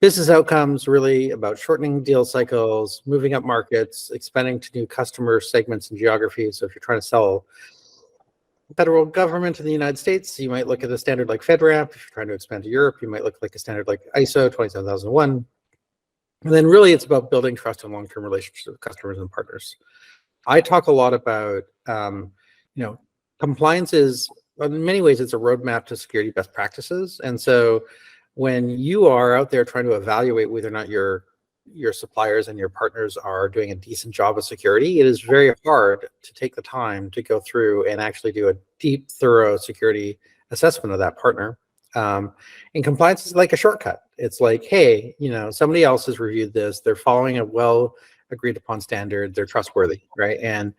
Business outcomes really about shortening deal cycles, moving up markets, expanding to new customer segments and geographies. So if you're trying to sell federal government in the United States, you might look at a standard like FedRAMP. If you're trying to expand to Europe, you might look like a standard like ISO 27001. And then really it's about building trust and long-term relationships with customers and partners. I talk a lot about, compliance is, in many ways, it's a roadmap to security best practices. And so when you are out there trying to evaluate whether or not your suppliers and your partners are doing a decent job of security, it is very hard to take the time to go through and actually do a deep, thorough security assessment of that partner. And compliance is like a shortcut. It's like, hey, somebody else has reviewed this. They're following a well agreed upon standard. They're trustworthy, right? And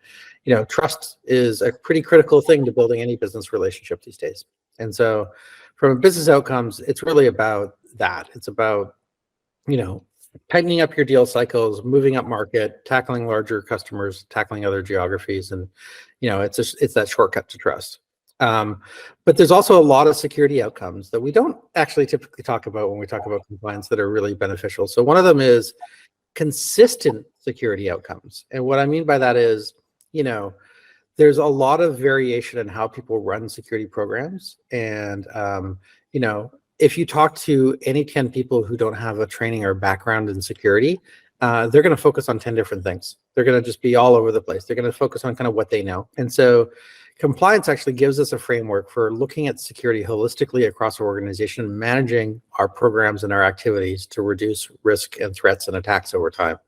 trust is a pretty critical thing to building any business relationship these days. And so from business outcomes, it's really about that. It's about, tightening up your deal cycles, moving up market, tackling larger customers, tackling other geographies. And, it's that shortcut to trust. But there's also a lot of security outcomes that we don't actually typically talk about when we talk about compliance that are really beneficial. So one of them is consistent security outcomes. And what I mean by that is, there's a lot of variation in how people run security programs. And, if you talk to any 10 people who don't have a training or background in security, they're going to focus on 10 different things. They're going to just be all over the place. They're going to focus on kind of what they know. And so compliance actually gives us a framework for looking at security holistically across our organization, and managing our programs and our activities to reduce risk and threats and attacks over time.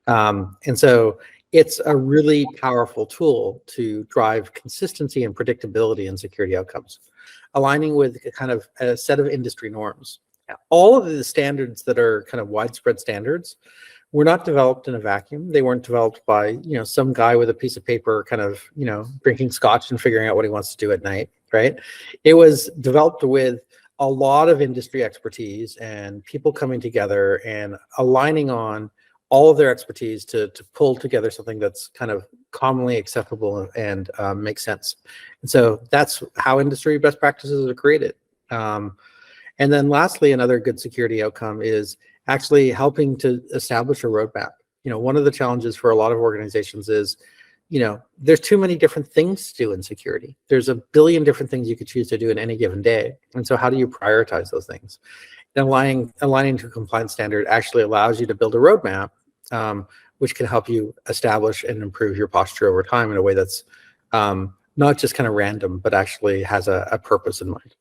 And so it's a really powerful tool to drive consistency and predictability in security outcomes, aligning with kind of a set of industry norms. All of the standards that are kind of widespread standards were not developed in a vacuum. They weren't developed by, some guy with a piece of paper kind of, drinking scotch and figuring out what he wants to do at night, right? It was developed with a lot of industry expertise and people coming together and aligning on all of their expertise to pull together something that's kind of commonly acceptable and makes sense. And so that's how industry best practices are created. And then lastly, another good security outcome is actually helping to establish a roadmap. One of the challenges for a lot of organizations is, there's too many different things to do in security. There's a billion different things you could choose to do in any given day. And so how do you prioritize those things? And aligning to a compliance standard actually allows you to build a roadmap, which can help you establish and improve your posture over time in a way that's not just kind of random, but actually has a purpose in mind.